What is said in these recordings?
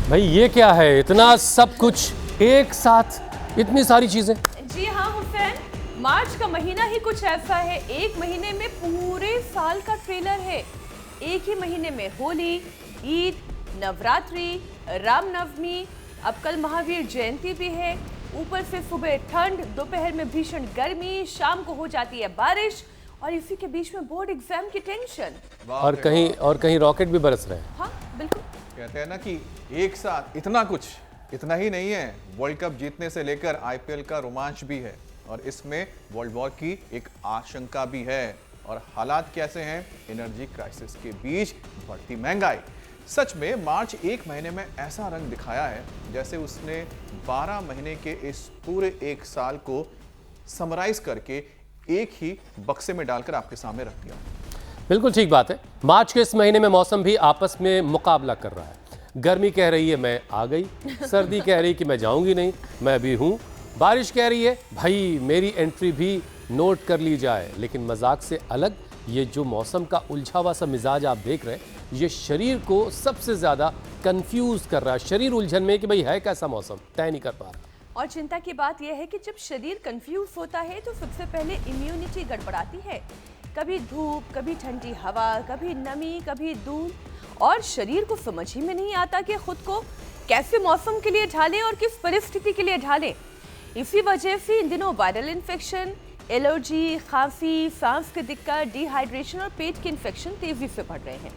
भाई ये क्या है, इतना सब कुछ एक साथ, इतनी सारी चीजें। जी हाँ हुसैन, मार्च का महीना ही कुछ ऐसा है, एक महीने में पूरे साल का ट्रेलर है। एक ही महीने में होली, ईद, नवरात्रि, रामनवमी, अब कल महावीर जयंती भी है। ऊपर से सुबह ठंड, दोपहर में भीषण गर्मी, शाम को हो जाती है बारिश और इसी के बीच में बोर्ड एग्जाम की टेंशन। और कहीं रॉकेट भी बरस रहे हैं। हाँ बिल्कुल। कहते हैं ना कि एक साथ इतना कुछ, इतना ही नहीं है, वर्ल्ड कप जीतने से लेकर आईपीएल का रोमांच भी है और इसमें वर्ल्ड वॉर की एक आशंका भी है। और हालात कैसे हैं? एनर्जी क्राइसिस के बीच बढ़ती महंगाई। सच में मार्च एक महीने में ऐसा रंग दिखाया है जैसे उसने 12 महीने के इस पूरे एक साल को समराइज करके एक ही बक्से में डालकर आपके सामने रख दिया। बिल्कुल ठीक बात है। मार्च के इस महीने में मौसम भी आपस में मुकाबला कर रहा है। गर्मी कह रही है मैं आ गई, सर्दी कह रही कि मैं जाऊंगी नहीं, मैं अभी हूं, बारिश कह रही है भाई मेरी एंट्री भी नोट कर ली जाए। लेकिन मजाक से अलग ये जो मौसम का उलझा हुआ सा मिजाज आप देख रहे हैं, ये शरीर को सबसे ज्यादा कंफ्यूज कर रहा है। शरीर उलझन में कि भाई है कैसा मौसम, तय नहीं कर पा रहा। और चिंता की बात यह है कि जब शरीर कंफ्यूज होता है तो सबसे पहले इम्यूनिटी गड़बड़ाती है। कभी धूप, कभी ठंडी हवा, कभी नमी, कभी धूल, और शरीर को समझ ही में नहीं आता कि खुद को कैसे मौसम के लिए ढालें और किस परिस्थिति के लिए ढालें। इसी वजह से इन दिनों वायरल इन्फेक्शन, एलर्जी, खांसी, सांस की दिक्कत, डिहाइड्रेशन और पेट के इन्फेक्शन तेजी से बढ़ रहे हैं।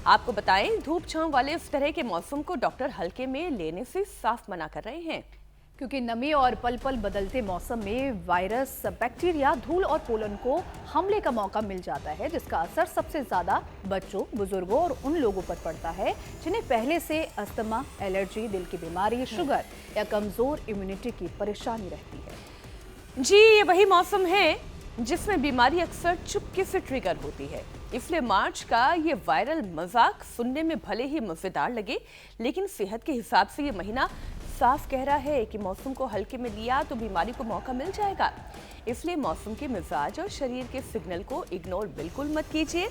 आपको बताएं, धूप छांव वाले इस तरह के मौसम को डॉक्टर हल्के में लेने से साफ मना कर रहे हैं, क्योंकि नमी और पल पल बदलते मौसम में वायरस, बैक्टीरिया, धूल और पोलन को हमले का मौका मिल जाता है, जिसका असर सबसे ज्यादा बच्चों, बुजुर्गों और उन लोगों पर पड़ता है जिन्हें पहले से अस्थमा, एलर्जी, दिल की बीमारी, शुगर या कमजोर इम्यूनिटी की परेशानी रहती है। जी ये वही मौसम है जिसमें बीमारी अक्सर चुपके से ट्रिगर होती है। इसलिए मार्च का ये वायरल मजाक सुनने में भले ही मजेदार लगे, लेकिन सेहत के हिसाब से ये महीना साफ कह रहा है कि मौसम को हल्के में लिया तो बीमारी को मौका मिल जाएगा। इसलिए मौसम के मिजाज और शरीर के सिग्नल को इग्नोर बिल्कुल मत कीजिए।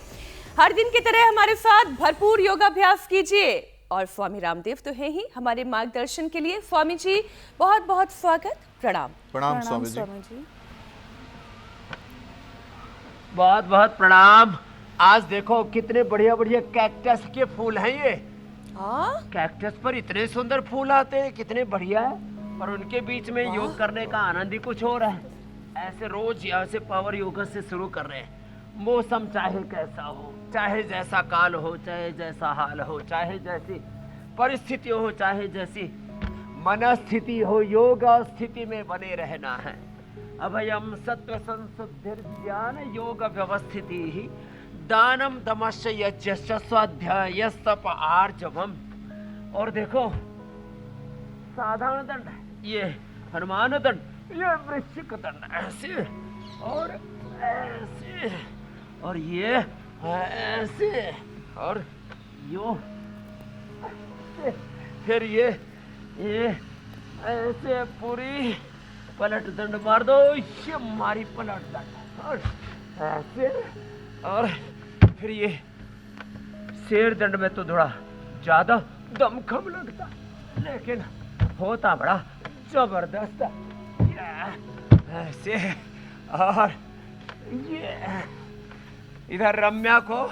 हर दिन की तरह हमारे साथ भरपूर योगाभ्यास कीजिए। और स्वामी रामदेव तो हैं ही हमारे मार्गदर्शन के लिए। स्वामी जी बहुत बहुत स्वागत, प्रणाम। प्रणाम स्वामी जी। बहुत बहुत प्रणाम। आज देखो कितने बढ़िया बढ़िया कैक्टस के फूल हैं ये। कैक्टस पर इतने सुंदर फूल आते हैं, कितने बढ़िया है। और उनके बीच में योग करने का आनंद ही कुछ और है। ऐसे रोज यहाँ से पावर योगा से शुरू कर रहे हैं। मौसम चाहे कैसा हो, चाहे जैसा काल हो, चाहे जैसा हाल हो, चाहे जैसी परिस्थिति हो, चाहे जैसी मनस्थिति हो, योग स्थिति में बने रहना है। अभयम सत्व संशुद्धिर ज्ञान योग व्यवस्थिति ही दानम दमश्च यज्ञश्च स्वाध्यायस्तप आर्जवम। और देखो साधारण दंड, ये हनुमान दंड, ये वृश्चिक दंड, ऐसे और ऐसे, और ये ऐसे और यो ऐसे, फिर ये ऐसे पूरी पलट दंड मार दो, ये मारी पलट दंड, और ऐसे, और फिर ये शेर दंड में तो थोड़ा ज्यादा दमखम लगता, लेकिन होता बड़ा जबरदस्त। ऐसे, और ये इधर रम्या को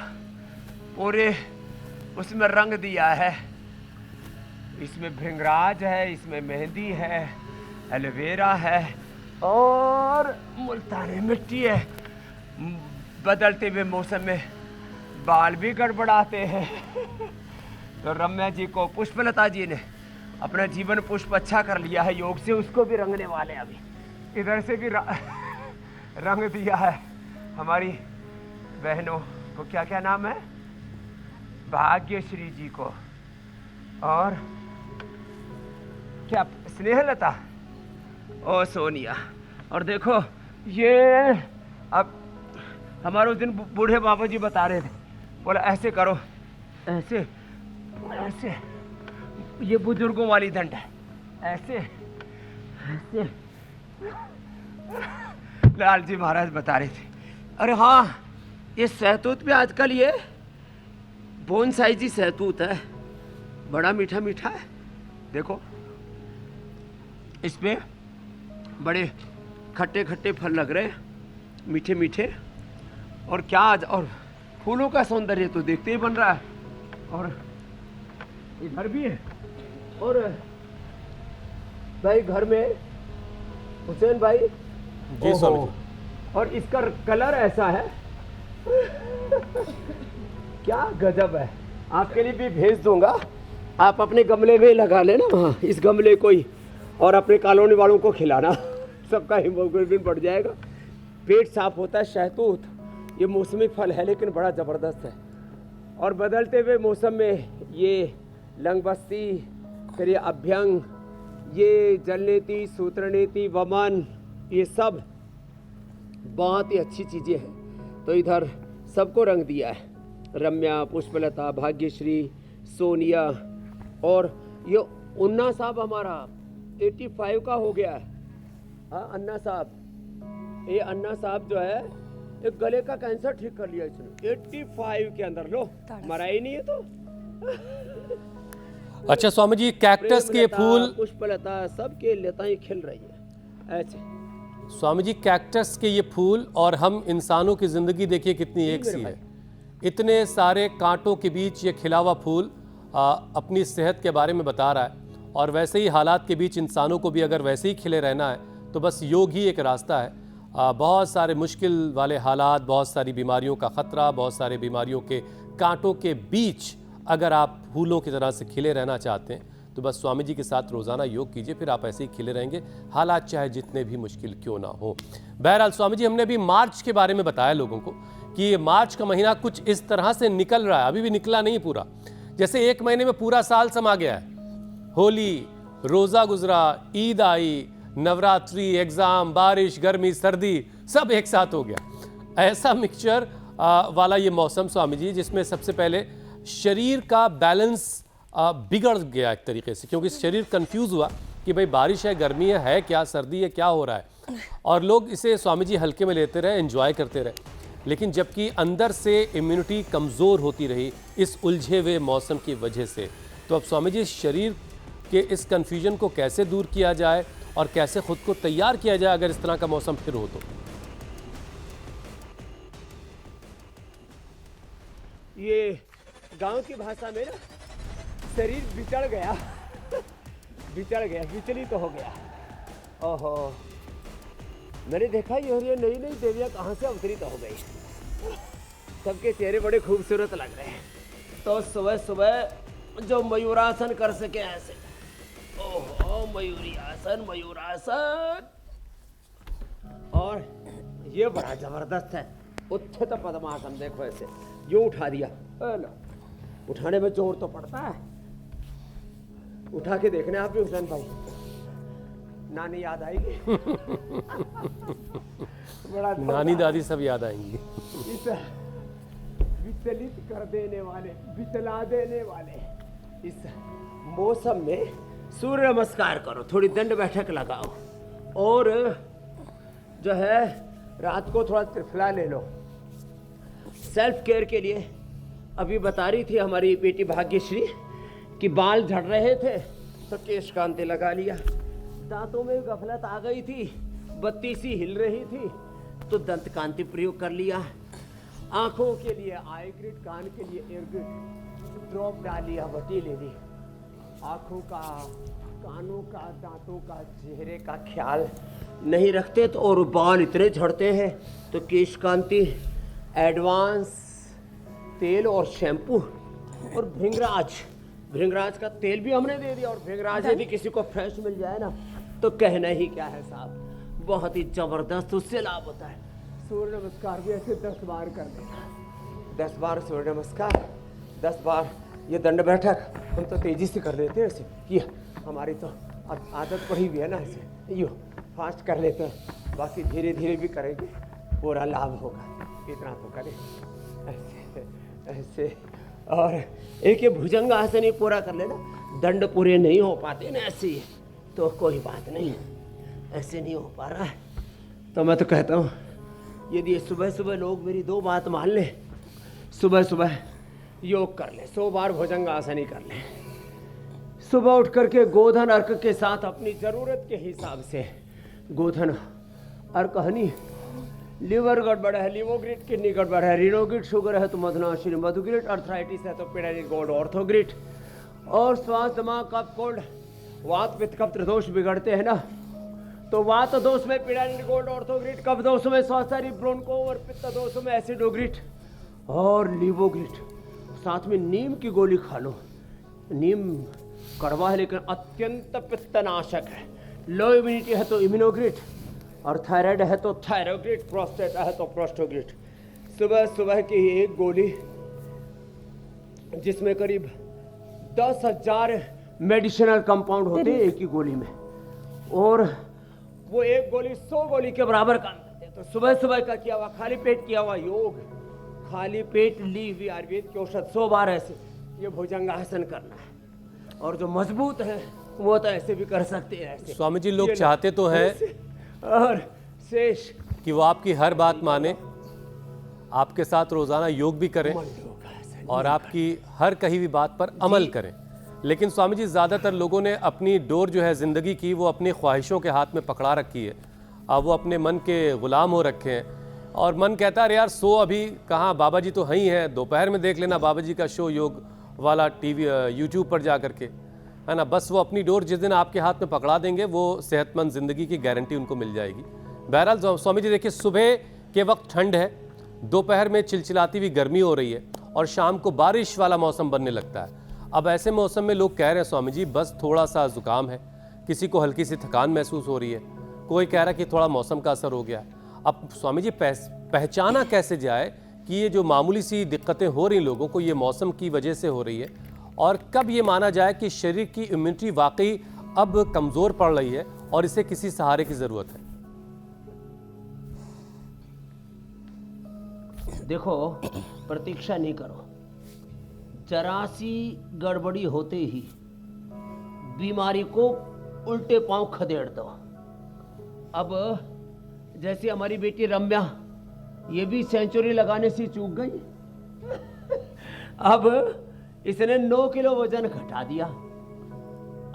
पूरे उसमें रंग दिया है। इसमें भृंगराज है, इसमें मेहंदी है, एलोवेरा है और मुल्तानी मिट्टी है। बदलते हुए मौसम में बाल भी गड़बड़ाते हैं। तो रम्या जी को पुष्पलता जी ने अपना जीवन पुष्प अच्छा कर लिया है योग से, उसको भी रंगने वाले हैं अभी। इधर से भी रंग दिया है हमारी बहनों को, क्या क्या नाम है, भाग्यश्री जी को, और क्या स्नेहलता, ओ सोनिया। और देखो ये अब हमारे उस दिन बूढ़े बाबा जी बता रहे थे, बोला ऐसे करो, ऐसे ऐसे, ये बुजुर्गों वाली दंड है, ऐसे ऐसे। लाल जी महाराज बता रहे थे, अरे हाँ ये सहतूत भी आजकल ये बोनसाई जी सहतूत है, बड़ा मीठा मीठा है, देखो इसमें बड़े खट्टे खट्टे फल लग रहे हैं, मीठे मीठे। और क्या और फूलों का सौंदर्य तो देखते ही बन रहा है। और इधर भी है। और भाई घर में हुसैन भाई, जी स्वामी जी। और इसका कलर ऐसा है क्या गजब है। आपके लिए भी भेज दूंगा, आप अपने गमले में लगा लेना वहाँ, इस गमले को ही, और अपने कॉलोनी वालों को खिलाना, सबका हीमोग्लोबिन बढ़ जाएगा, पेट साफ होता है। शहतूत ये मौसमी फल है लेकिन बड़ा ज़बरदस्त है। और बदलते हुए मौसम में ये लंगबस्ती, फिर ये अभ्यंग, ये जलनेती, सूत्रनेती, वमन, ये सब बहुत ही अच्छी चीज़ें हैं। तो इधर सबको रंग दिया है, रम्या, पुष्पलता, भाग्यश्री, सोनिया। और ये अन्ना साहब हमारा 85 का हो गया है। हाँ अन्ना साहब, ये अन्ना साहब जो है एक गले का कैंसर ठीक कर लिया इसने 85 के अंदर। लो मरा ही नहीं है तो। अच्छा स्वामी जी, कैक्टस के फूल, पुष्पलता, सबके लताएं खिल रही है ऐसे। स्वामी जी कैक्टस के ये फूल और हम इंसानों की जिंदगी देखिए कितनी एक सी है। इतने सारे कांटों के बीच ये खिला हुआ फूल अपनी सेहत के बारे में बता रहा है। और वैसे ही हालात के बीच इंसानों को भी अगर वैसे ही खिले रहना है तो बस योग ही एक रास्ता है। बहुत सारे मुश्किल वाले हालात, बहुत सारी बीमारियों का ख़तरा, बहुत सारे बीमारियों के कांटों के बीच अगर आप फूलों की तरह से खिले रहना चाहते हैं तो बस स्वामी जी के साथ रोज़ाना योग कीजिए, फिर आप ऐसे ही खिले रहेंगे, हालात चाहे जितने भी मुश्किल क्यों ना हो। बहरहाल स्वामी जी, हमने अभी मार्च के बारे में बताया लोगों को कि ये मार्च का महीना कुछ इस तरह से निकल रहा है, अभी भी निकला नहीं पूरा, जैसे एक महीने में पूरा साल समा गया है। होली, रोज़ा गुजरा, ईद आई, नवरात्रि, एग्ज़ाम, बारिश, गर्मी, सर्दी, सब एक साथ हो गया। ऐसा मिक्सचर वाला ये मौसम स्वामी जी, जिसमें सबसे पहले शरीर का बैलेंस बिगड़ गया एक तरीके से, क्योंकि शरीर कंफ्यूज हुआ कि भाई बारिश है, गर्मी है, क्या सर्दी है, क्या हो रहा है। और लोग इसे स्वामी जी हल्के में लेते रहे, एंजॉय करते रहे, लेकिन जबकि अंदर से इम्यूनिटी कमज़ोर होती रही इस उलझे हुए मौसम की वजह से। तो अब स्वामी जी शरीर के इस कन्फ्यूजन को कैसे दूर किया जाए और कैसे खुद को तैयार किया जाए अगर इस तरह का मौसम फिर हो तो? ये गांव की भाषा में ना शरीर बिचड़ गया बिचड़ गया, विचलित तो हो गया। ओहो, मैंने देखा ये नई नई देवियाँ कहाँ से अवतरित हो गई। सबके चेहरे बड़े खूबसूरत लग रहे हैं। तो सुबह सुबह जो मयूरासन कर सके ऐसे, ओहो मयूरी आसन, मयूरासन। और ये बड़ा जबरदस्त है, उच्चत पद्मासन। देखो ऐसे यूं उठा दिया, उठाने में जोर तो पड़ता है। उठा के देखने आप भी हुसैन भाई, नानी याद आएगी बड़ा नानी दादी सब याद आएंगी। इस विचलित कर देने वाले, विचला देने वाले इस मौसम में सूर्य नमस्कार करो, थोड़ी दंड बैठक लगाओ, और जो है रात को थोड़ा त्रिफला ले लो। सेल्फ केयर के लिए अभी बता रही थी हमारी बेटी भाग्यश्री कि बाल झड़ रहे थे तो केश कांति लगा लिया, दांतों में गफलत आ गई थी, बत्ती सी हिल रही थी तो दंत कांति प्रयोग कर लिया, आंखों के लिए आई ग्रिड, कान के लिए एयर ग्रिड ड्रॉप डाल लिया, बटी ले ली। आंखों का, कानों का, दांतों का, चेहरे का ख्याल नहीं रखते तो और बाल इतने झड़ते हैं तो केश कांति, एडवांस तेल और शैम्पू, और भृंगराज का तेल भी हमने दे दिया। और भृंगराज यदि किसी को फ्रेश मिल जाए ना तो कहना ही क्या है साहब, बहुत ही जबरदस्त उससे लाभ होता है। सूर्य नमस्कार भी ऐसे 10 बार कर देना, 10 बार सूर्य नमस्कार, 10 बार ये दंड बैठक। हम तो तेजी से कर लेते हैं ऐसे, ये हमारी तो अब आदत पड़ी हुई है ना, ऐसे यूँ फास्ट कर लेते हैं, बाकी धीरे धीरे भी करेंगे, पूरा लाभ होगा। इतना तो करें ऐसे ऐसे। और एक ये भुजंग आसन ही पूरा कर लेना, दंड पूरे नहीं हो पाते ना ऐसे ही तो कोई बात नहीं, ऐसे नहीं हो पा रहा है तो मैं तो कहता हूँ यदि सुबह सुबह लोग मेरी 2 बात मान ले, सुबह सुबह योग कर ले, 100 बार भुजंग आसन ही कर ले, सुबह उठ करके गोधन अर्क के साथ अपनी जरूरत के हिसाब से गोधन अर्क हनी, लीवर गड़बड़ है लिवोग्रिट, किडनी गड़बड़ है रीनोग्रिट, शुगर है तो मधुनाशिनी मधुग्रिट, अर्थराइटिस है तो पिडानिल गोल्ड ऑर्थोग्रिट, और श्वास दिमाग कफ कोल्ड वात पित्त कफ त्रिदोष बिगड़ते हैं ना, तो वात दोष में पिडानिल गोल्ड ऑर्थोग्रिट, कफ दोष में स्वास्थ्य ब्रोंको और पित्त दोष में एसिडोग्रिट और लिवोग्रिट। साथ में नीम की गोली खा लो। नीम कड़वा है लेकिन अत्यंत पित्तनाशक है। लो इम्यूनिटी है तो इम्यूनोग्रिट, और थायराइड है तो थायरोग्रिट, प्रोस्टेट है तो प्रोस्टोग्रिट। सुबह सुबह की एक गोली जिसमें करीब 10,000 मेडिसिनल कंपाउंड होते हैं एक ही गोली में, और वो एक गोली 100 गोली के बराबर काम करते हैं। तो सुबह सुबह का किया हुआ खाली पेट किया हुआ योग, खाली पेट ली हुई आयुर्वेद की औषध 100 बार ऐसे ये भुजंगासन करना है। और जो मजबूत है वो तो ऐसे भी कर सकते हैं ऐसे। स्वामी जी, लोग चाहते तो हैं और शेष कि वो आपकी हर बात माने, आपके साथ रोजाना योग भी करें और आपकी हर कही हुई बात पर अमल करें, लेकिन स्वामी जी ज़्यादातर लोगों ने अपनी डोर जो है ज़िंदगी की वो अपनी ख्वाहिशों के हाथ में पकड़ा रखी है। अब वो अपने मन के ग़ुलाम हो रखे हैं और मन कहता है यार सो अभी कहाँ, बाबा जी तो ही हैं, दोपहर में देख लेना बाबा जी का शो योग वाला टीवी यूट्यूब पर जा करके, है ना। बस वो अपनी डोर जिस दिन आपके हाथ में पकड़ा देंगे वो सेहतमंद ज़िंदगी की गारंटी उनको मिल जाएगी। बहरहाल स्वामी जी देखिए, सुबह के वक्त ठंड है, दोपहर में चिलचिलाती हुई गर्मी हो रही है और शाम को बारिश वाला मौसम बनने लगता है। अब ऐसे मौसम में लोग कह रहे हैं स्वामी जी बस थोड़ा सा ज़ुकाम है, किसी को हल्की सी थकान महसूस हो रही है, कोई कह रहा है कि थोड़ा मौसम का असर हो गया। अब स्वामी जी पहचाना कैसे जाए कि ये जो मामूली सी दिक्कतें हो रही लोगों को ये मौसम की वजह से हो रही है, और कब ये माना जाए कि शरीर की इम्यूनिटी वाकई अब कमज़ोर पड़ रही है और इसे किसी सहारे की ज़रूरत है? देखो, प्रतीक्षा नहीं करो, जरा सी गड़बड़ी होते ही बीमारी को उल्टे पांव खदेड़ दो। अब जैसे हमारी बेटी रम्या, ये भी सेंचुरी लगाने से चूक गई। अब इसने 9 किलो वजन घटा दिया।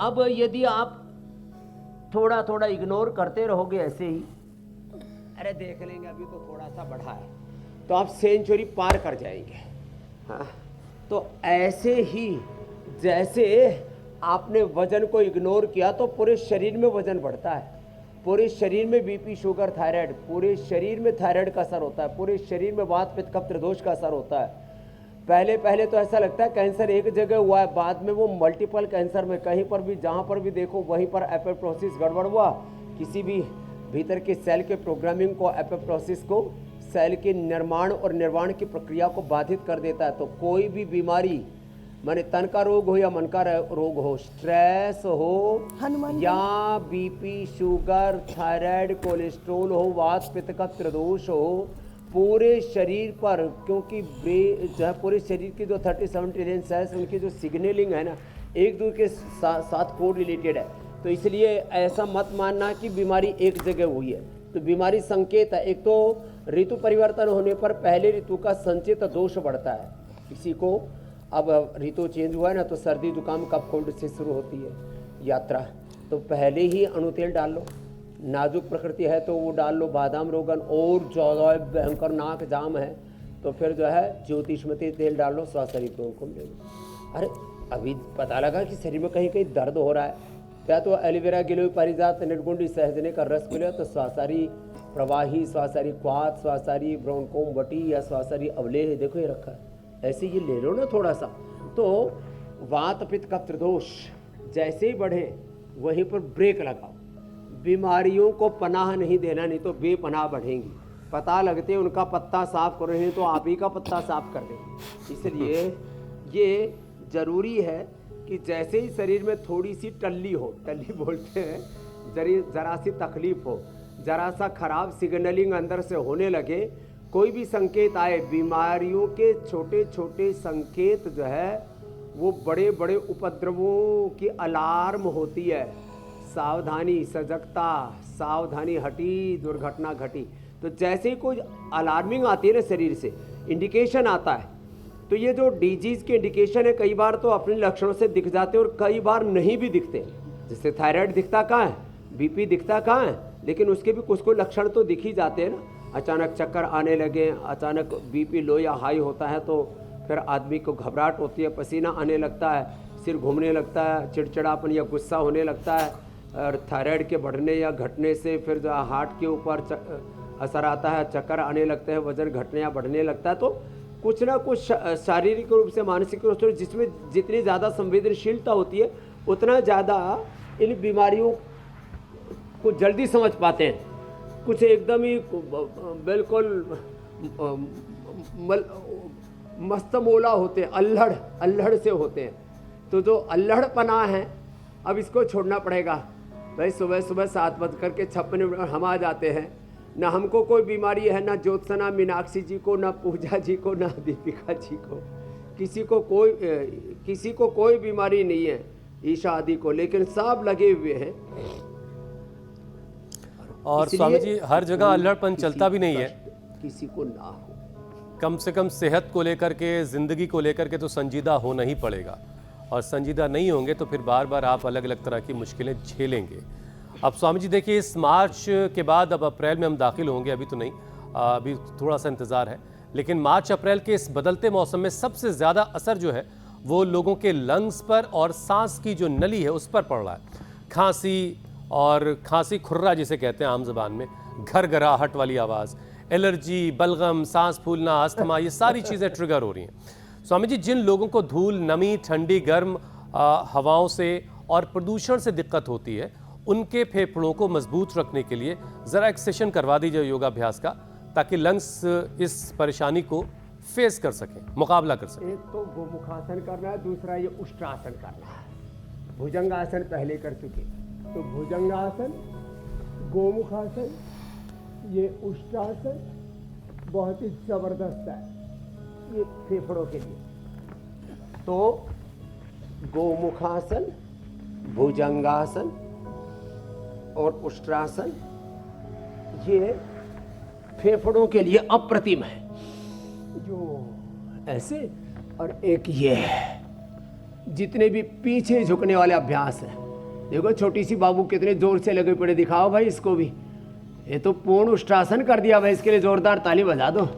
अब यदि आप थोड़ा थोड़ा इग्नोर करते रहोगे ऐसे ही, अरे देख लेंगे अभी तो थोड़ा सा बढ़ा है, तो आप सेंचुरी पार कर जाएंगे। हाँ, तो ऐसे ही जैसे आपने वजन को इग्नोर किया तो पूरे शरीर में वजन बढ़ता है, पूरे शरीर में बीपी शुगर थायराइड, पूरे शरीर में थायराइड का असर होता है, पूरे शरीर में वात पित्त कफ त्रिदोष का असर होता है। पहले तो ऐसा लगता है कैंसर एक जगह हुआ है, बाद में वो मल्टीपल कैंसर में कहीं पर भी जहाँ पर भी देखो वहीं पर एपोप्टोसिस गड़बड़ हुआ, किसी भी भीतर के सेल के प्रोग्रामिंग को, एपोप्टोसिस को सेल के निर्माण और निर्वाण की प्रक्रिया को बाधित कर देता है। तो कोई भी बीमारी, माने तन का रोग हो या मन का रोग हो, स्ट्रेस हो या बीपी शुगर थायराइड कोलेस्ट्रोल हो, वात पित्त का त्रिदोष हो, पूरे शरीर पर, क्योंकि जो है पूरे शरीर की जो 37 ट्रिलियन सेल्स उनकी जो सिग्नलिंग है ना एक दूसरे के साथ को रिलेटेड है। तो इसलिए ऐसा मत मानना कि बीमारी एक जगह हुई है, तो बीमारी संकेत है। एक तो ऋतु परिवर्तन होने पर पहले ऋतु का संचित दोष बढ़ता है किसी को। अब ऋतु चेंज हुआ है ना, तो सर्दी जुकाम कफ कोल्ड से शुरू होती है यात्रा, तो पहले ही अणुतेल डाल लो। नाजुक प्रकृति है तो वो डाल लो बादाम रोगन, और ज़्यादा भयंकर नाक जाम है तो फिर जो है ज्योतिषमती तेल डाल लो, स्वास्थ्य को मिलेगा। अरे अभी पता लगा कि शरीर में कहीं कहीं दर्द हो रहा है, या तो एलोवेरा गिलोय पारिजात निर्गुंडी सहजने का रस मिले तो स्वासारी प्रवाही, स्वासारी क्वाथ, स्वासारी ब्रोंकोम वटी या स्वासारी अवलेह, देखो ये रखा है, ऐसे ये ले लो ना थोड़ा सा। तो वात पित्त का त्रिदोष जैसे ही बढ़े वहीं पर ब्रेक लगाओ। बीमारियों को पनाह नहीं देना, नहीं तो बेपनाह बढ़ेंगी। पता लगते उनका पत्ता साफ कर रहे हैं तो आप ही का पत्ता साफ कर देंगे। इसलिए ये जरूरी है कि जैसे ही शरीर में थोड़ी सी टल्ली हो, टल्ली बोलते हैं, जरा सी तकलीफ हो, जरा सा खराब सिग्नलिंग अंदर से होने लगे, कोई भी संकेत आए, बीमारियों के छोटे छोटे संकेत जो है वो बड़े बड़े उपद्रवों की अलार्म होती है। सावधानी, सजगता, सावधानी हटी, दुर्घटना घटी। तो जैसे ही कोई अलार्मिंग आती है ना शरीर से, इंडिकेशन आता है, तो ये जो डिजीज के इंडिकेशन है कई बार तो अपने लक्षणों से दिख जाते हैं और कई बार नहीं भी दिखते। जैसे थायराइड दिखता कहाँ है, बीपी दिखता कहाँ है, लेकिन उसके भी कुछ कुछ लक्षण तो दिख ही जाते हैं ना। अचानक चक्कर आने लगे, अचानक बीपी लो या हाई होता है तो फिर आदमी को घबराहट होती है, पसीना आने लगता है, सिर घूमने लगता है, चिड़चिड़ापन या गुस्सा होने लगता है। और थायराइड के बढ़ने या घटने से फिर जो हार्ट के ऊपर असर आता है, चक्कर आने लगते हैं, वजन घटने या बढ़ने लगता है। तो कुछ ना कुछ शारीरिक रूप से, मानसिक रूप से, जिसमें जितनी ज़्यादा संवेदनशीलता होती है उतना ज़्यादा इन बीमारियों को जल्दी समझ पाते हैं। कुछ एकदम ही बिल्कुल मस्तमोला होते हैं, अल्हड़ से होते हैं। तो जो अल्हड़पना है अब इसको छोड़ना पड़ेगा भाई। सुबह सुबह 7 बज करके 56 हम आ जाते हैं, ना हमको कोई बीमारी है, ना ज्योत्सना मीनाक्षी जी को, ना पूजा जी को, ना दीपिका जी को, किसी को कोई बीमारी नहीं है, ईशा आदि को, लेकिन सब लगे हुए हैं। और स्वामी जी हर जगह अल्हड़पन चलता भी नहीं है, किसी को ना हो। कम से कम सेहत को लेकर के, ज़िंदगी को लेकर के तो संजीदा होना ही पड़ेगा, और संजीदा नहीं होंगे तो फिर बार बार आप अलग अलग तरह की मुश्किलें झेलेंगे। अब स्वामी जी देखिए, इस मार्च के बाद अब अप्रैल में हम दाखिल होंगे, अभी तो नहीं, अभी थोड़ा सा इंतज़ार है, लेकिन मार्च अप्रैल के इस बदलते मौसम में सबसे ज़्यादा असर जो है वो लोगों के लंग्स पर और सांस की जो नली है उस पर पड़ रहा है। खांसी और खांसी खुर्रा जिसे कहते हैं आम ज़बान में, घरघराहट वाली आवाज़, एलर्जी, बलगम, सांस फूलना, अस्थमा, ये सारी चीज़ें ट्रिगर हो रही हैं। स्वामी जी, जिन लोगों को धूल, नमी, ठंडी, गर्म हवाओं से और प्रदूषण से दिक्कत होती है, उनके फेफड़ों को मजबूत रखने के लिए ज़रा एक सेशन करवा दीजिए योगाभ्यास का, ताकि लंग्स इस परेशानी को फेस कर सकें, मुकाबला कर सकें। एक तो गोमुखासन करना है, दूसरा ये उष्ट्रासन करना है। भुजंगासन पहले कर चुके, तो भुजंगासन, गोमुखासन, ये उष्ट्रासन बहुत ही ज़बरदस्त है ये फेफड़ों के लिए। तो गोमुखासन, भुजंगासन और उष्ट्रासन ये फेफड़ों के लिए अप्रतिम है, जो ऐसे। और एक ये है, जितने भी पीछे झुकने वाले अभ्यास हैं, देखो छोटी सी बाबू कितने जोर से लगे पड़े, दिखाओ भाई इसको भी। ये तो पूर्ण उष्ट्रासन कर दिया भाई, इसके लिए जोरदार ताली बजा दो।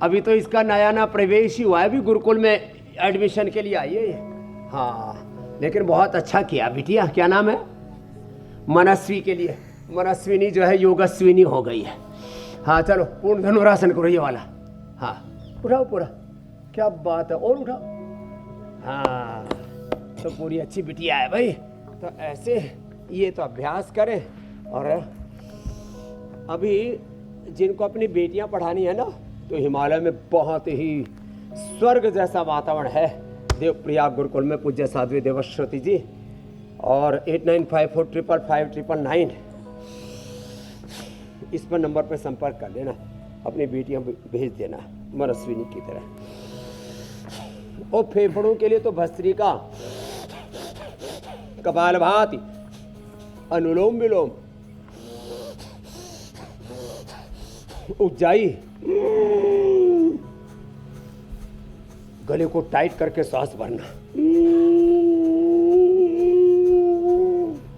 अभी तो इसका नया प्रवेश ही हुआ है, अभी गुरुकुल में एडमिशन के लिए आई है ये। हाँ, लेकिन बहुत अच्छा किया बिटिया। क्या नाम है? मनस्वी के लिए। मनस्विनी जो है योगस्विनी हो गई है। हाँ चलो, पूर्ण धनुरासन करो ये वाला। हाँ उठाओ पूरा, क्या बात है, और उठाओ। हाँ तो पूरी अच्छी बिटिया है भाई। तो ऐसे ये तो अभ्यास करें। और अभी जिनको अपनी बेटियां पढ़ानी है ना, तो हिमालय में बहुत ही स्वर्ग जैसा वातावरण है। देवप्रिया गुरुकुल में पूज्य साध्वी देवश्रुति जी, और 8954555599 इस पर नंबर पर संपर्क कर लेना, अपनी बेटियां भेज देना मनस्विनी की तरह। और फेफड़ों के लिए तो भस्त्रिका, कपालभाति, अनुलोम विलोम, उज्जाई, गले को टाइट करके सांस भरना,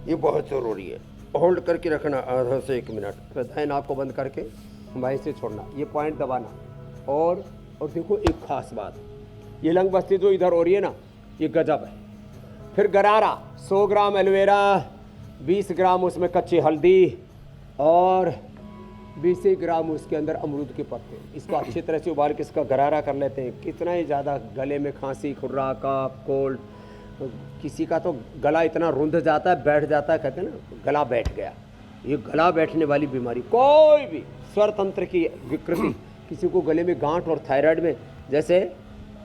ये बहुत जरूरी है। होल्ड करके रखना आधा से 1 मिनट, फिर दाएं नाक को बंद करके बाएं से छोड़ना, ये पॉइंट दबाना। और देखो एक खास बात, ये लंग बस्ती जो इधर हो रही है ना, ये गजब है। फिर गरारा 100 ग्राम एलोवेरा, 20 ग्राम उसमें कच्ची हल्दी और 20 ग्राम उसके अंदर अमरूद के पत्ते। इसको अच्छी तरह से उबाल के इसका गरारा कर लेते हैं। कितना ही ज़्यादा गले में खांसी, खुर्रा, कफ, कोल्ड, किसी का तो गला इतना रुंध जाता है, बैठ जाता है, कहते हैं ना गला बैठ गया। ये गला बैठने वाली बीमारी, कोई भी स्वर तंत्र की विकृति, किसी को गले में गांठ और थायराइड में, जैसे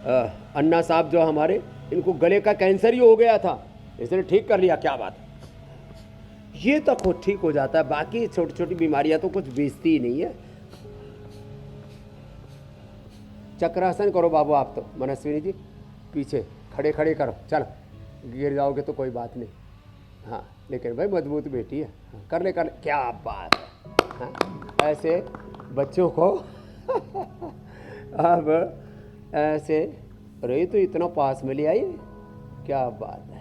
अन्ना साहब जो हमारे, इनको गले का कैंसर ही हो गया था, इसने ठीक कर लिया। क्या बात है, ये तो खुद ठीक हो जाता है। बाकी छोटी छोटी बीमारियां तो कुछ बेचती ही नहीं है। चक्रासन करो बाबू आप तो, मनस्विनी जी पीछे खड़े खड़े करो। चलो, गिर जाओगे तो कोई बात नहीं। हाँ लेकिन भाई मजबूत बेटी है। हाँ, कर ले। क्या बात है। हाँ, ऐसे बच्चों को अब ऐसे। अरे तो इतना पास में ले आई, क्या बात है।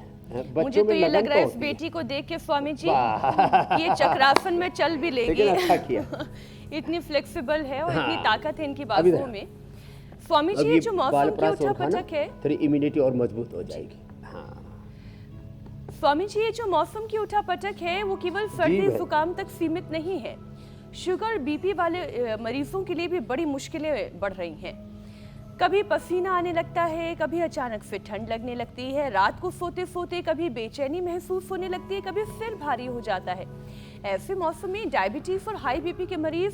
मुझे तो ये लग रहा है इस बेटी को देख के स्वामी जी ये चक्रासन में चल भी लेगी। लेकिन अच्छा किया। इतनी फ्लेक्सिबल है और इतनी हाँ। ताकत है इनकी बाजुओं में। स्वामी जी ये जो मौसम की उठापटक है, थोड़ी इम्यूनिटी और मजबूत हो जाएगी। स्वामी जी ये जो मौसम की उठापटक है वो केवल सर्दी जुकाम तक सीमित नहीं है। शुगर बीपी वाले मरीजों के लिए भी बड़ी मुश्किलें बढ़ रही हैं। कभी पसीना आने लगता है, कभी अचानक से ठंड लगने लगती है, रात को सोते सोते कभी बेचैनी महसूस होने लगती है, कभी सिर भारी हो जाता है। ऐसे मौसम में डायबिटीज और हाई बीपी के मरीज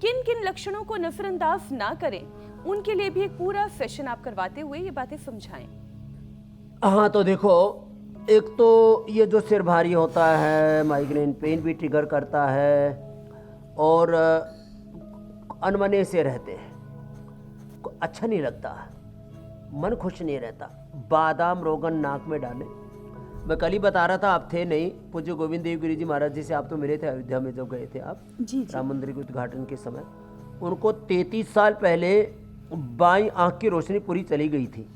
किन किन लक्षणों को नजरअंदाज ना करें, उनके लिए भी एक पूरा सेशन आप करवाते हुए ये बातें समझाएं। हाँ तो देखो, एक तो ये जो सिर भारी होता है, माइग्रेन पेन भी ट्रिगर करता है और अनमने से रहते हैं, अच्छा नहीं लगता, मन खुश नहीं रहता। बादाम रोगन नाक में डालें। मैं कल ही बता रहा था, आप थे नहीं, पूज्य गोविंद देव गिरी जी महाराज जी से आप तो मिले थे अयोध्या में जब गए थे आप जी। राम मंदिर के उद्घाटन के समय। उनको 33 साल पहले बाईं आंख की रोशनी पूरी चली गई थी।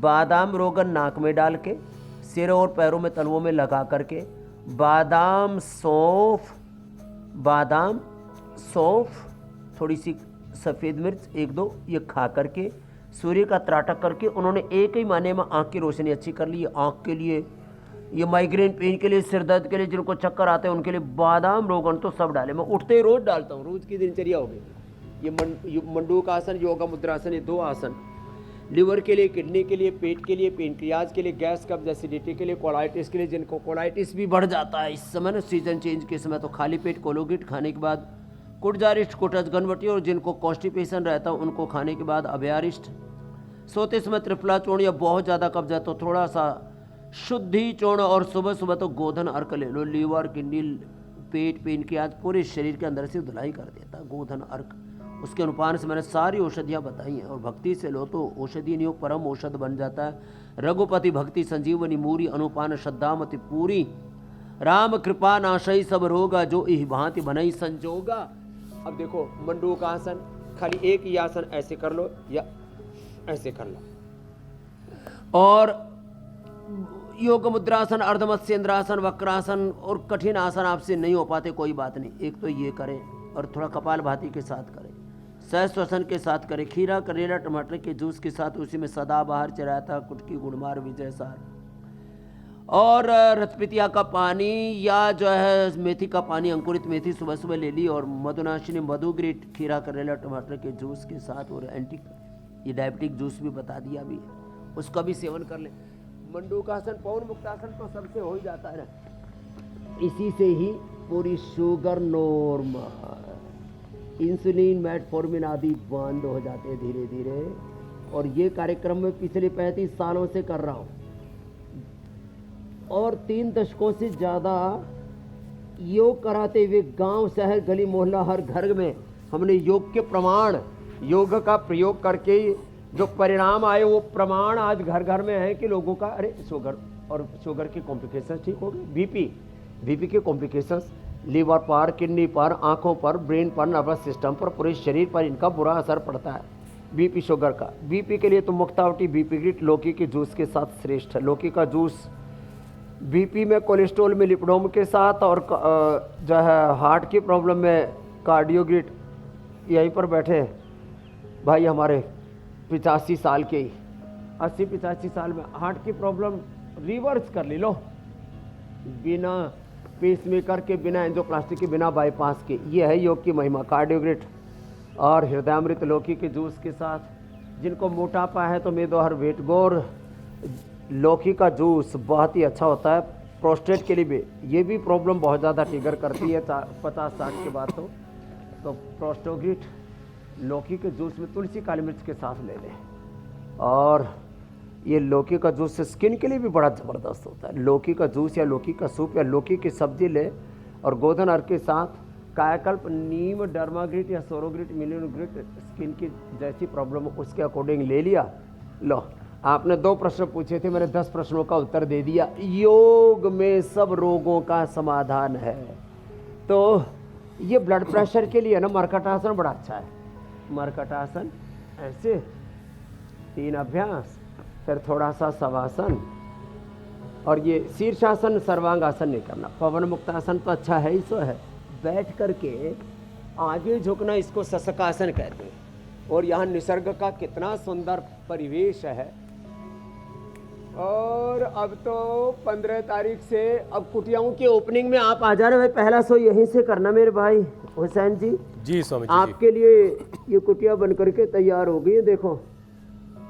बादाम रोगन नाक में डाल के, सिर और पैरों में तलवों में लगा करके, बादाम सौंफ थोड़ी सी सफ़ेद मिर्च 1-2 ये खा करके, सूर्य का त्राटक करके उन्होंने एक ही महीने में आँख की रोशनी अच्छी कर ली। आँख के लिए, ये माइग्रेन पेन के लिए, सिर दर्द के लिए, जिनको चक्कर आते हैं उनके लिए बादाम रोगन तो सब डाले। मैं उठते ही रोज़ डालता हूँ, रोज़ की दिनचर्या हो गई। ये मंडूक आसन, योगा मुद्रासन, ये 2 आसन लिवर के लिए, किडनी के लिए, पेट के लिए, पेनक्रियाज के लिए, गैस कब्ज, एसिडिटी के लिए, कोलाइटिस के लिए, जिनको कोलाइटिस भी बढ़ जाता है इस समय ना, सीजन चेंज के समय, तो खाली पेट कोलोगेट खाने के बाद, कुटजारिष्ट, कुटज गनवटी, और जिनको कॉन्स्टिपेशन रहता है उनको खाने के बाद अभयारिष्ट। सोते समय त्रिफला चूर्ण या बहुत ज़्यादा कब्ज है तो थोड़ा सा शुद्धि चूर्ण, और सुबह सुबह तो गोधन अर्क ले लो। लीवर, किडनी, पेट, पेनक्रियाज, पूरे शरीर के अंदर से धुलाई कर देता है गोधन अर्क। उसके अनुपान से मैंने सारी औषधियाँ बताई हैं, और भक्ति से लो तो औषधि नियोग परम औषध बन जाता है। रघुपति भक्ति संजीवनी मूरी, अनुपान श्रद्धामति पूरी, राम कृपा नाशई सब रोगा, जो इह भांति बनई संजोगा। अब देखो, मंडूक आसन, खाली एक ही आसन ऐसे कर लो या ऐसे कर लो, और योग मुद्रासन, अर्धमत्स्येंद्रासन, वक्रासन और कठिन आसन आपसे नहीं हो पाते, कोई बात नहीं, एक तो ये करें, और थोड़ा कपालभाति के साथ करें, सहस्त्रासन के साथ करें, खीरा, करेला, टमाटर के जूस के साथ, उसी में सदाबहार, चराता, कुटकी, गुड़मार, विजय सार, और रतपितिया का पानी या जो है मेथी का पानी, अंकुरित मेथी सुबह सुबह ले ली, और मधुनाशिनी, मधुग्रीट, खीरा, करेला, टमाटर के जूस के साथ, और ये डायबिटिक जूस भी बता दिया भी, उसका भी सेवन कर ले। मंडूकासन, पवन मुक्तासन तो सबसे हो ही जाता है ना, इसी से ही पूरी शुगर नॉर्मल, इंसुलिन, मेटफॉर्मिन आदि बंद हो जाते हैं धीरे धीरे। और ये कार्यक्रम में पिछले 35 सालों से कर रहा हूँ, और 3 दशकों से ज़्यादा योग कराते हुए गांव, शहर, गली, मोहल्ला, हर घर में हमने योग के प्रमाण, योग का प्रयोग करके जो परिणाम आए वो प्रमाण आज घर घर में है कि लोगों का, अरे शुगर के कॉम्प्लिकेशंस ठीक हो गए, बीपी के कॉम्प्लिकेशंस, लीवर पर, किडनी पर, आँखों पर, ब्रेन पर, नर्वस सिस्टम पर, पूरे शरीर पर इनका बुरा असर पड़ता है बीपी, शुगर का। बीपी के लिए तो मुक्तावटी, बीपी ग्रिट लौकी के जूस के साथ श्रेष्ठ है। लौकी का जूस बीपी में, कोलेस्ट्रॉल में लिपिडोम के साथ, और जो है हार्ट की प्रॉब्लम में कार्डियोग्रिट। यहीं पर बैठे भाई हमारे 85 साल के ही, 80-85 साल में हार्ट की प्रॉब्लम रिवर्स कर ली, लो, बिना पेसमेकर के, बिना एंजियोप्लास्टी के, बिना बाईपास के। ये है योग की महिमा, कार्डियोग्रिट और हृदयामृत लौकी के जूस के साथ। जिनको मोटापा है तो मेदोहर, वेटगोर, लौकी का जूस बहुत ही अच्छा होता है। प्रोस्टेट के लिए भी, ये भी प्रॉब्लम बहुत ज़्यादा ट्रिगर करती है 50-60 के बाद, तो प्रोस्टोग्रिट लौकी के जूस में तुलसी, काली मिर्च के साथ ले लें। और ये लौकी का जूस स्किन के लिए भी बड़ा ज़बरदस्त होता है। लौकी का जूस या लौकी का सूप या लौकी की सब्जी ले, और गोधन अर्क के साथ कायाकल्प, नीम, डर्माग्रिट या सोरोग्रिट, मिलियोग्रिट, स्किन की जैसी प्रॉब्लम उसके अकॉर्डिंग ले लिया। लो, आपने 2 प्रश्न पूछे थे, मैंने 10 प्रश्नों का उत्तर दे दिया। योग में सब रोगों का समाधान है। तो ये ब्लड प्रेशर के लिए ना मर्कटासन बड़ा अच्छा है। मर्कटासन ऐसे 3 अभ्यास, फिर थोड़ा सा शवासन, और ये शीर्षासन सर्वांगासन नहीं करना। पवन मुक्तासन तो अच्छा है ही, सो है। बैठ करके आगे झुकना, इसको शशकासन कहते हैं। और यहाँ निसर्ग का कितना सुंदर परिवेश है। और अब तो 15 तारीख से अब कुटियाओं की ओपनिंग में आप आ जा रहे हैं। पहला शो यहीं से करना मेरे भाई हुसैन जी। जी स्वामी जी। आपके लिए ये कुटिया बन करके तैयार हो गई है, देखो।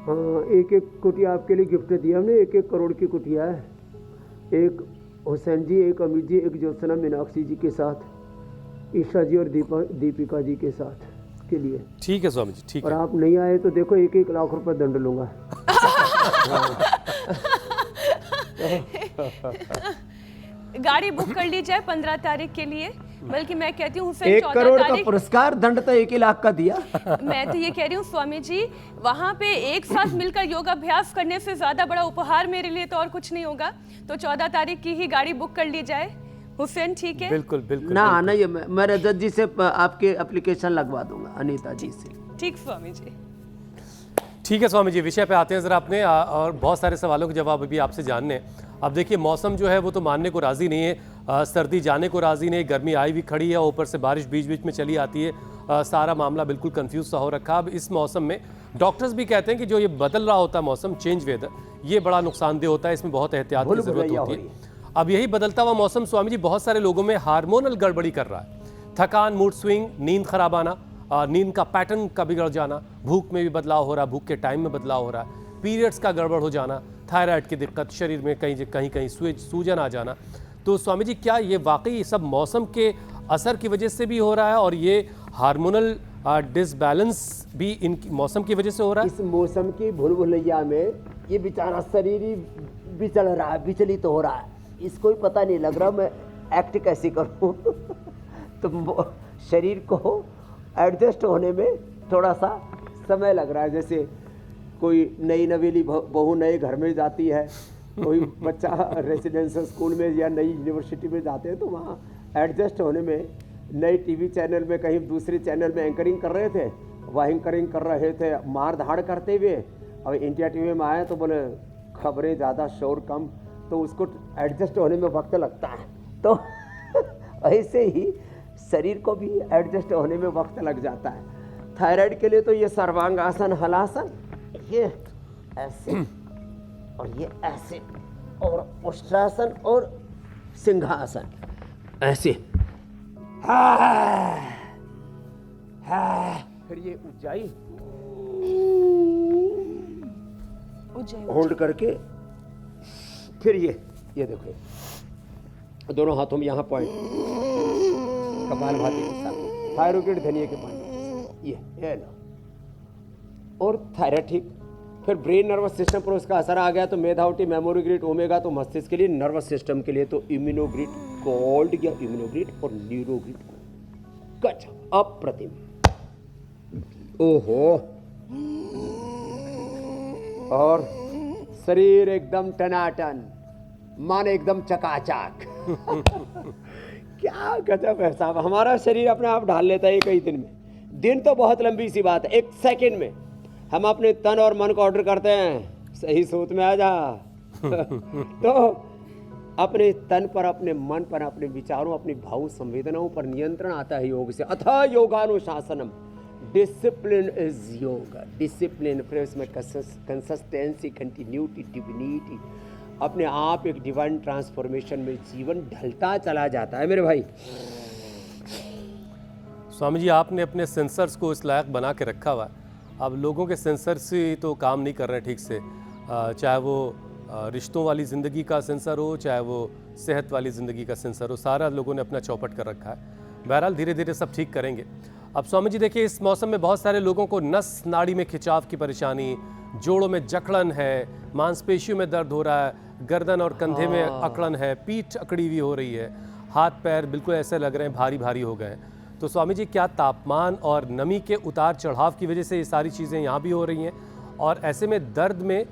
हाँ, एक एक कुटिया आपके लिए गिफ्ट दिया हमने। 1-1 करोड़ की कुटिया है। एक हुसैन जी, एक अमित जी, एक ज्योत्सना मीनाक्षी जी के साथ, ईशा जी और दीपिका जी के साथ के लिए। ठीक है स्वामी जी, ठीक और है। आप नहीं आए तो देखो 1-1 लाख रुपए दंड लूंगा। गाड़ी बुक कर ली जाए 15 तारीख के लिए। बल्कि मैं कहती हूँ 1 करोड़ का पुरस्कार, दंड तो 1 ही लाख का दिया। मैं तो ये कह रही हूँ स्वामी जी, वहाँ पे एक साथ मिलकर योगाभ्यास करने से ज्यादा बड़ा उपहार मेरे लिए तो और कुछ नहीं होगा। तो 14 तारीख की ही गाड़ी बुक कर ली जाए। हुसैन ठीक है? बिल्कुल बिल्कुल। ना आना, ये मैं रजत जी से आपके एप्लीकेशन लगवा दूंगा, अनीता जी से। ठीक स्वामी जी। ठीक है स्वामी जी, विषय पे आते हैं जरा अपने, और बहुत सारे सवालों के जवाब अभी आपसे जानने हैं। अब देखिए, मौसम जो है वो तो मानने को राजी नहीं है, सर्दी जाने को राजी नहीं, गर्मी आई भी खड़ी है, ऊपर से बारिश बीच बीच में चली आती है। सारा मामला बिल्कुल कंफ्यूज सा हो रखा। अब इस मौसम में डॉक्टर्स भी कहते हैं कि जो ये बदल रहा होता है मौसम, चेंज वेदर, ये बड़ा नुकसानदेह होता है, इसमें बहुत एहतियात की जरूरत होती है। अब यही बदलता हुआ मौसम स्वामी जी बहुत सारे लोगों में हार्मोनल गड़बड़ी कर रहा है। थकान, मूड स्विंग, नींद खराब आना, नींद का पैटर्न का बिगड़ जाना, भूख में भी बदलाव हो रहा है, भूख के टाइम में बदलाव हो रहा है, पीरियड्स का गड़बड़ हो जाना, थायराइड की दिक्कत, शरीर में कहीं सूजन आ जाना। तो स्वामी जी, क्या ये वाकई सब मौसम के असर की वजह से भी हो रहा है, और ये हार्मोनल डिसबैलेंस भी इन मौसम की वजह से हो रहा है? इस मौसम की भूल भुलैया में ये बेचारा शरीर ही विचल रहा है, विचलित हो रहा है। इसको ही पता नहीं लग रहा मैं एक्ट कैसे करूं। तो शरीर को एडजस्ट होने में थोड़ा सा समय लग रहा है। जैसे कोई नई नवेली बहू नए घर में जाती है, कोई बच्चा रेसिडेंशियल स्कूल में या नई यूनिवर्सिटी में जाते हैं, तो वहाँ एडजस्ट होने में, नए टीवी चैनल में कहीं दूसरे चैनल में एंकरिंग कर रहे थे, वह एंकरिंग कर रहे थे मार धाड़ करते हुए, अब इंडिया टीवी में आए तो बोले खबरें ज़्यादा, शोर कम, तो उसको एडजस्ट होने में वक्त लगता है। तो ऐसे ही शरीर को भी एडजस्ट होने में वक्त लग जाता है। थायराइड के लिए तो ये सर्वांगासन, हलासन, ये ऐसे और ये ऐसे, और उष्ट्रासन और सिंहासन ऐसे, फिर ये ऊंचाई होल्ड करके, फिर ये देखो दोनों हाथों में यहाँ पॉइंट, कपालभाति के साथ, थायरोइड धनिया के पॉइंट, ये लो, और थायराइड ठीक। फिर ब्रेन नर्वस सिस्टम पर उसका असर आ गया तो मेधावटी, मेमोरीग्रिड, ओमेगा तो मस्तिष्क के लिए, नर्वस सिस्टम के लिए तो इम्यूनोग्रिड गोल्ड या इम्यूनोग्रिड और न्यूरोग्रिड कच, अप्रतिम। ओहो, और शरीर एकदम टनाटन, मन एकदम चकाचक। क्या गजब है साहब, हमारा शरीर अपने आप ढाल लेता है कई दिन में। दिन तो बहुत लंबी सी बात है, 1 सेकंड में हम अपने तन और मन को ऑर्डर करते हैं, सही सूत में आ जा। तो अपने तन पर, अपने मन पर, अपने विचारों, अपनी भाव संवेदनाओं पर नियंत्रण आता है योग से। अथा योगानुशासनम, डिसिप्लिन इज योगा। डिसिप्लिन फिर उसमें कंसिस्टेंसी, कंटिन्यूटी, डिविनिटी, अपने आप एक डिवाइन ट्रांसफॉर्मेशन में जीवन ढलता चला जाता है मेरे भाई। स्वामी जी, आपने अपने सेंसर्स को इस लायक बना के रखा हुआ है। अब लोगों के सेंसर्स ही तो काम नहीं कर रहे ठीक से, चाहे वो रिश्तों वाली ज़िंदगी का सेंसर हो, चाहे वो सेहत वाली ज़िंदगी का सेंसर हो, सारा लोगों ने अपना चौपट कर रखा है। बहरहाल धीरे धीरे सब ठीक करेंगे। अब स्वामी जी देखिए, इस मौसम में बहुत सारे लोगों को नस नाड़ी में खिंचाव की परेशानी, जोड़ों में जकड़न है, मांसपेशियों में दर्द हो रहा है, गर्दन और कंधे में अकड़न है, पीठ अकड़ी हुई हो रही है, हाथ पैर बिल्कुल ऐसे लग रहे हैं भारी भारी हो गए। तो स्वामी जी, क्या तापमान और नमी के उतार चढ़ाव की वजह से ये सारी चीज़ें यहाँ भी हो रही हैं? और ऐसे में दर्द में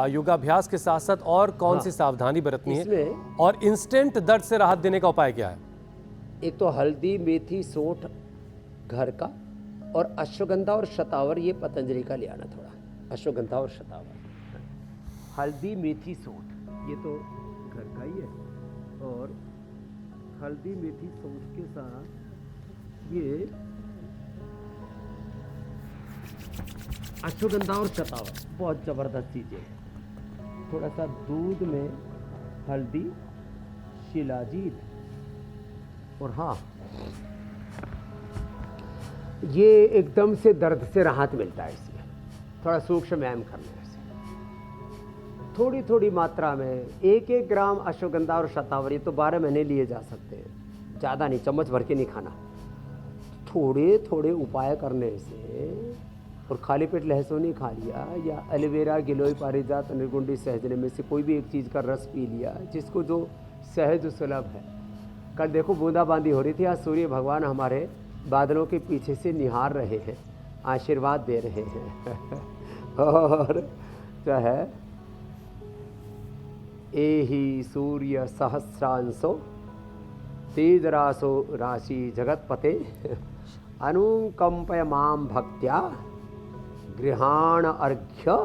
योगाभ्यास के साथ साथ और कौन सी सावधानी बरतनी है, और इंस्टेंट दर्द से राहत देने का उपाय क्या है? एक तो हल्दी, मेथी, सौंठ घर का, और अश्वगंधा और शतावर ये पतंजलि का ले आना थोड़ा। अश्वगंधा और शतावर, हल्दी मेथी सौंठ, ये तो घर का ही है, और हल्दी मेथी सौंठ के साथ ये अश्वगंधा और शतावर, बहुत ज़बरदस्त चीज़ें हैं। थोड़ा सा दूध में हल्दी, शिलाजीत, और हाँ, ये एकदम से दर्द से राहत मिलता है इसमें, थोड़ा सूक्ष्म व्यायाम करने से। थोड़ी थोड़ी मात्रा में 1-1 ग्राम अश्वगंधा और शतावरी तो 12 महीने लिए जा सकते हैं, ज़्यादा नहीं, चम्मच भर के नहीं खाना। थोड़े थोड़े उपाय करने से, और खाली पेट लहसुन ही खा लिया, या एलोवेरा, गिलोय, पारिजात, निर्गुंडी, सहजन में से कोई भी एक चीज़ का रस पी लिया, जिसको जो सहज सुलभ है। कल देखो बूंदाबांदी हो रही थी, आज सूर्य भगवान हमारे बादलों के पीछे से निहार रहे हैं, आशीर्वाद दे रहे हैं। और जो है, एहि सूर्य सहस्रांशो तेजरासो राशि जगतपते अनुकंपय माम भक्त्या गृहाण अर्घ्य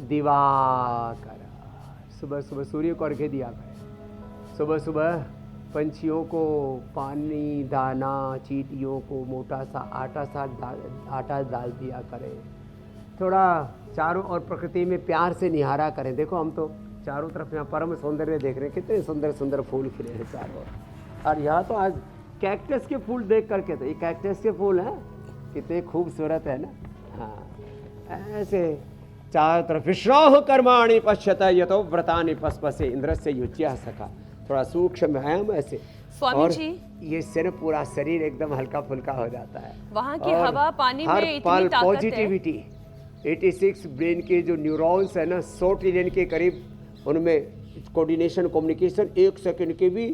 दिवाकर। सुबह सुबह सूर्य को अर्घ्य दिया करें, सुबह सुबह पंछियों को पानी, दाना, चींटियों को मोटा सा आटा डाल दिया करें। थोड़ा चारों ओर प्रकृति में प्यार से निहारा करें। देखो हम तो चारों तरफ यहाँ परम सौंदर्य देख रहे हैं, कितने सुंदर सुंदर फूल खिले हैं चारों ओर। और यहाँ तो आज कैक्टस के फूल देख करके, तो ये कैक्टस के फूल हैं, कितने खूबसूरत है ना। हाँ, ऐसे चारों तरफ विश्राह कर्माणि पश्यत यतो व्रतानि पस्पसे इंद्रस्य युज्यः सखा। थोड़ा सूक्ष्म व्यायाम ऐसे, स्वामी और जी, ये से पूरा शरीर एकदम हल्का फुल्का हो जाता है। वहाँ की और हवा पानी हर में इतनी पल ताकत है। पॉजिटिविटी। 86 ब्रेन के जो न्यूरॉन्स है ना, 100 ट्रिलियन के करीब, उनमें कोऑर्डिनेशन, कम्युनिकेशन 1 सेकंड के भी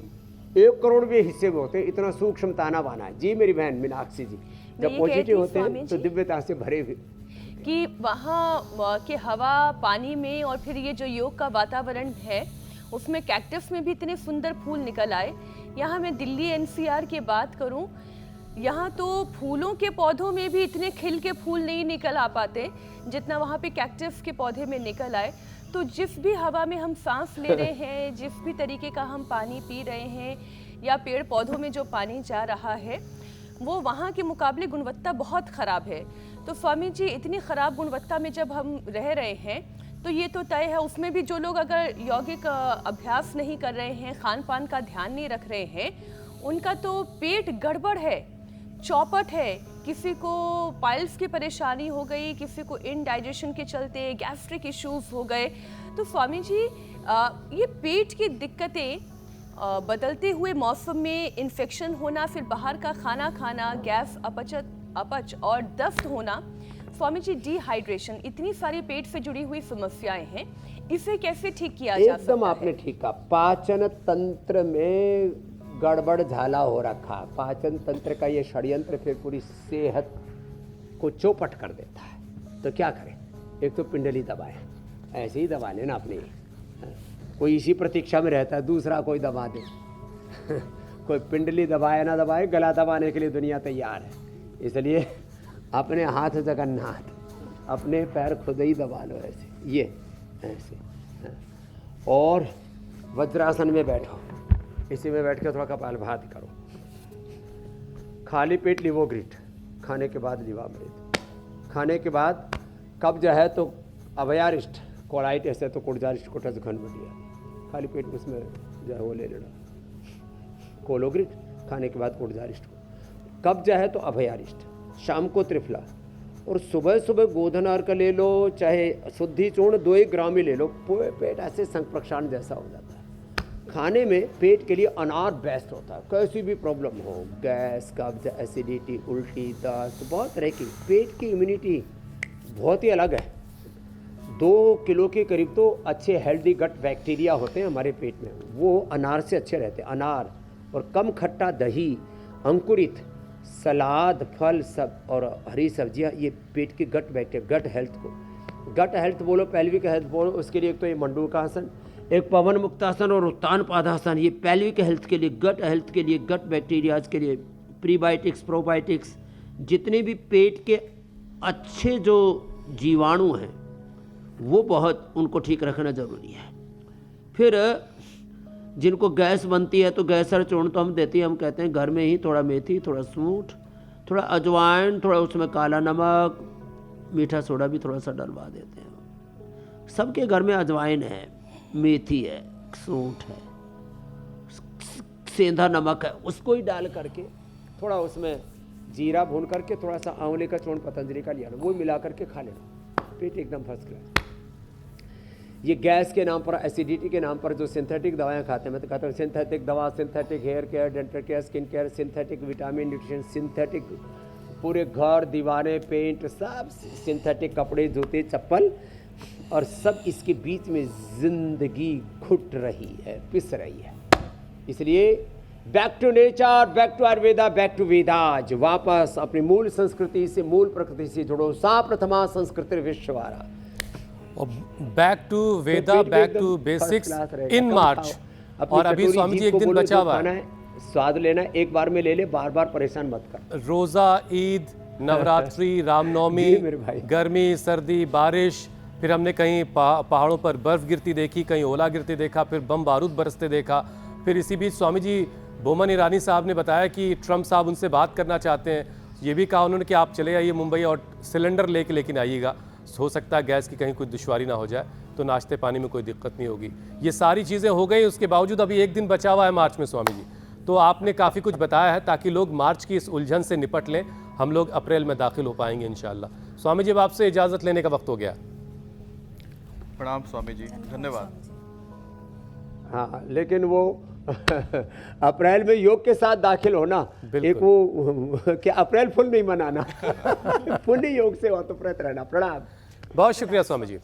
1 करोड़वें हिस्से में होते हैं। इतना सूक्ष्म ताना बाना है जी मेरी बहन मीनाक्षी जी। जब पॉजिटिव होते हैं तो दिव्यता से भरे हुए, कि वहाँ के हवा पानी में, और फिर ये जो योग का वातावरण है उसमें कैक्टस में भी इतने सुंदर फूल निकल आए। यहाँ मैं दिल्ली एनसीआर की बात करूँ, यहाँ तो फूलों के पौधों में भी इतने खिल के फूल नहीं निकल आ पाते जितना वहाँ पे कैक्टस के पौधे में निकल आए। तो जिस भी हवा में हम सांस ले रहे हैं, जिस भी तरीके का हम पानी पी रहे हैं, या पेड़ पौधों में जो पानी जा रहा है, वो वहाँ के मुकाबले गुणवत्ता बहुत ख़राब है। तो स्वामी जी, इतनी ख़राब गुणवत्ता में जब हम रह रहे हैं, तो ये तो तय है, उसमें भी जो लोग अगर यौगिक अभ्यास नहीं कर रहे हैं, खान पान का ध्यान नहीं रख रहे हैं, उनका तो पेट गड़बड़ है, चौपट है। किसी को पाइल्स की परेशानी हो गई, किसी को इनडाइजेशन के चलते गैस्ट्रिक इश्यूज हो गए। तो स्वामी जी, ये पेट की दिक्कतें, बदलते हुए मौसम में इन्फेक्शन होना, फिर बाहर का खाना खाना, गैस अपच और दस्त होना, स्वामी जी डिहाइड्रेशन, इतनी सारी पेट से जुड़ी हुई समस्याएं हैं, इसे कैसे ठीक किया जा सकता है? एकदम आपने ठीक कहा। पाचन तंत्र में गड़बड़ झाला हो रखा। पाचन तंत्र का ये षड्यंत्र फिर पूरी सेहत को चौपट कर देता है। तो क्या करें? एक तो पिंडली दबाएं, ऐसे ही दबा लेना अपनी, कोई इसी प्रतीक्षा में रहता है दूसरा कोई दबा दे। कोई पिंडली दबाए ना दबाए, गला दबाने के लिए दुनिया तैयार है। इसलिए अपने हाथ जगन्नाथ, अपने पैर खुद ही दबा लो, ऐसे, ये ऐसे। और वज्रासन में बैठो, इसी में बैठ के थोड़ा कपालभाति करो। खाली पेट लिवोग्रिट, खाने के बाद लिवामृत, खाने के बाद कब्ज है तो अभयारिष्ट, कोलाइटिस है तो कुर्जारिष्ट कोटस घन बढ़िया, खाली पेट में उसमें जो है वो ले लेना। कोलोग्रिट, खाने के बाद कुर्जारिष्ट को। कब्ज है तो अभयारिष्ट, शाम को त्रिफला, और सुबह सुबह गोधन अर्क ले लो, चाहे शुद्धि चूर्ण 2 ग्राम ही ले लो, पूरे पेट ऐसे संप्रक्षाण जैसा हो जाता है। खाने में पेट के लिए अनार बेस्ट होता है। कैसी भी प्रॉब्लम हो, गैस, कब्ज, एसिडिटी, उल्टी, दस्त, बहुत तरह की, पेट की इम्यूनिटी बहुत ही अलग है। 2 किलो के करीब तो अच्छे हेल्दी गट बैक्टीरिया होते हैं हमारे पेट में, वो अनार से अच्छे रहते हैं। अनार और कम खट्टा दही, अंकुरित सलाद, फल सब और हरी सब्जियां, ये पेट की गट बैक्टीरिया, गट हेल्थ को, गट हेल्थ बोलो, पेल्विक हेल्थ बोलो, उसके लिए एक तो ये मंडूकासन, एक पवन मुक्तासन और उत्तान पादासन, ये पेल्विक हेल्थ के लिए, गट हेल्थ के लिए, गट बैक्टीरियाज के लिए, प्रीबायोटिक्स, प्रोबायोटिक्स, जितने भी पेट के अच्छे जो जीवाणु हैं वो बहुत उनको ठीक रखना ज़रूरी है। फिर जिनको गैस बनती है तो गैस सर चूर्ण तो हम देते हैं, हम कहते हैं घर में ही थोड़ा मेथी, थोड़ा सूंठ, थोड़ा अजवाइन, थोड़ा उसमें काला नमक, मीठा सोडा भी थोड़ा सा डलवा देते हैं। सबके घर में अजवाइन है, मेथी है, सूंठ है, सेंधा नमक है, उसको ही डाल करके थोड़ा उसमें जीरा भून करके थोड़ा सा आंवले का चूर्ण पतंजलि का लिया ना, वो मिला करके खा लेना, पेट एकदम फर्स्ट क्लास। ये गैस के नाम पर, एसिडिटी के नाम पर जो सिंथेटिक दवाएं खाते हैं, मैं तो कहता हूँ सिंथेटिक दवा, synthetic hair care, dental care, skin care, synthetic vitamin nutrition, synthetic पूरे घर दीवारें पेंट सब सिंथेटिक, कपड़े जूते चप्पल, और सब इसके बीच में जिंदगी घुट रही है, पिस रही है। इसलिए back to nature, back to Ayurveda, back to Vedas, वापस अपनी मूल संस्कृति से, मूल प्रकृति से जुड़ो। सा प्रथमा संस्कृति विश्ववारा, और back to Veda, back to basics in March. और अभी स्वामी जी एक दिन बचा हुआ है, स्वाद लेना एक बार में ले ले, बार बार परेशान मत कर। रोजा, ईद, नवरात्रि, रामनवमी, गर्मी, सर्दी, बारिश, फिर हमने कहीं पहाड़ों पर बर्फ गिरती देखी, कहीं ओला गिरते देखा, फिर बम बारूद बरसते देखा। फिर इसी बीच स्वामी जी बोमन ईरानी साहब ने बताया कि ट्रम्प साहब उनसे बात करना चाहते हैं। ये भी कहा उन्होंने कि आप चले आइए मुंबई और सिलेंडर लेकिन आइएगा, हो सकता है गैस की कहीं कोई दुश्वारी ना हो जाए, तो नाश्ते पानी में कोई दिक्कत नहीं होगी। ये सारी चीज़ें हो गई, उसके बावजूद अभी एक दिन बचा हुआ है मार्च में स्वामी जी, तो आपने काफ़ी कुछ बताया है ताकि लोग मार्च की इस उलझन से निपट लें, हम लोग अप्रैल में दाखिल हो पाएंगे इंशाल्लाह। स्वामी जी अब आपसे इजाज़त लेने का वक्त हो गया। प्रणाम स्वामी जी, धन्यवाद। हाँ, लेकिन वो अप्रैल में योग के साथ दाखिल होना, एक वो क्या अप्रैल फुल नहीं मनाना, पुण्य योग से ओतप्रोत रहना। प्रणाम। बहुत शुक्रिया स्वामी जी।